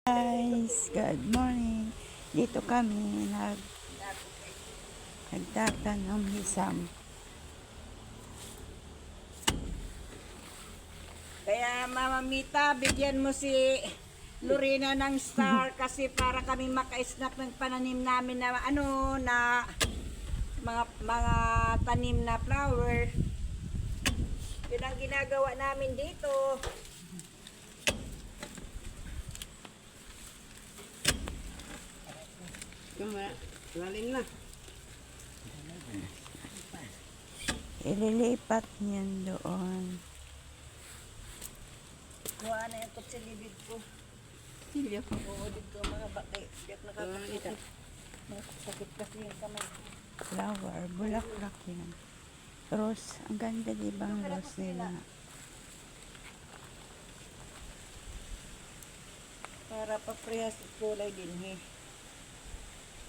Guys, good morning. Dito kami nagtatanom ni Sam. Kaya Mama Mita, bigyan mo si Lorena ng star kasi para kami maka-snap ng pananim namin na mga tanim na flower. Yun ang ginagawa namin dito. Lalim na. Ililipat niyan doon. Kuha na yung kutsilibid ko. Silyo. Oo, dito mga bakay. Kaya nakakakita. Sakit kasi yung kamay. Flower, bulaklak yan. Rose, ang ganda diba ang rose nila? Para pa-prehas kulay din eh.